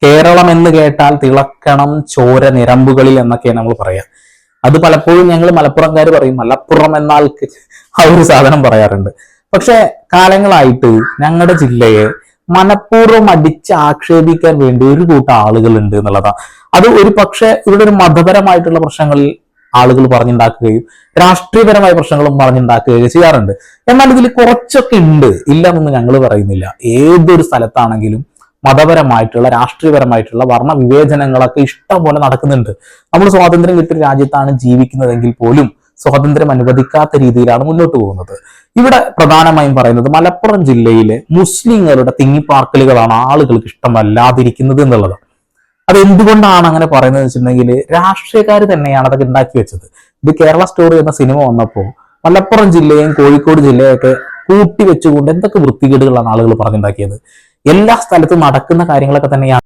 കേരളം എന്ന് കേട്ടാൽ തിളക്കണം ചോര നിരമ്പുകളിൽ എന്നൊക്കെയാണ് നമ്മൾ പറയാ. അത് പലപ്പോഴും ഞങ്ങൾ മലപ്പുറംകാർ പറയും മലപ്പുറം എന്നാൽ ആ ഒരു സാധനം പറയാറുണ്ട്. പക്ഷെ കാലങ്ങളായിട്ട് ഞങ്ങളുടെ ജില്ലയെ മനഃപൂർവ്വം അടിച്ച് ആക്ഷേപിക്കാൻ വേണ്ടി ഒരു കൂട്ടം ആളുകളുണ്ട് എന്നുള്ളതാണ്. അത് ഒരു പക്ഷെ ഇവിടെ ഒരു മതപരമായിട്ടുള്ള പ്രശ്നങ്ങളിൽ ആളുകൾ പറഞ്ഞുണ്ടാക്കുകയും രാഷ്ട്രീയപരമായ പ്രശ്നങ്ങളും പറഞ്ഞുണ്ടാക്കുകയും ചെയ്യാറുണ്ട്. എന്നാൽ ഇതിൽ കുറച്ചൊക്കെ ഉണ്ട്, ഇല്ലെന്നൊന്നും ഞങ്ങൾ പറയുന്നില്ല. ഏതൊരു സ്ഥലത്താണെങ്കിലും മതപരമായിട്ടുള്ള രാഷ്ട്രീയപരമായിട്ടുള്ള വർണ്ണ വിവേചനങ്ങളൊക്കെ ഇഷ്ടം പോലെ നടക്കുന്നുണ്ട്. നമ്മൾ സ്വാതന്ത്ര്യം കിട്ടിയ രാജ്യത്താണ് ജീവിക്കുന്നതെങ്കിൽ പോലും സ്വാതന്ത്ര്യം അനുവദിക്കാത്ത രീതിയിലാണ് മുന്നോട്ട് പോകുന്നത്. ഇവിടെ പ്രധാനമായും പറയുന്നത് മലപ്പുറം ജില്ലയിലെ മുസ്ലിങ്ങളുടെ തിങ്ങിപ്പാർക്കലുകളാണ് ആളുകൾക്ക് ഇഷ്ടമല്ലാതിരിക്കുന്നത് എന്നുള്ളത്. അത് എന്തുകൊണ്ടാണ് അങ്ങനെ പറയുന്നത് വെച്ചിട്ടുണ്ടെങ്കിൽ രാഷ്ട്രീയക്കാർ തന്നെയാണ് അതൊക്കെ ഉണ്ടാക്കി വെച്ചത്. ഇത് കേരള സ്റ്റോറി എന്ന സിനിമ വന്നപ്പോൾ മലപ്പുറം ജില്ലയും കോഴിക്കോട് ജില്ലയൊക്കെ കൂട്ടി വെച്ചുകൊണ്ട് എന്തൊക്കെ വൃത്തികേടുകളാണ് ആളുകൾ പറഞ്ഞുണ്ടാക്കിയത്. എല്ലാ സ്ഥലത്തും നടക്കുന്ന കാര്യങ്ങളൊക്കെ തന്നെയാണ്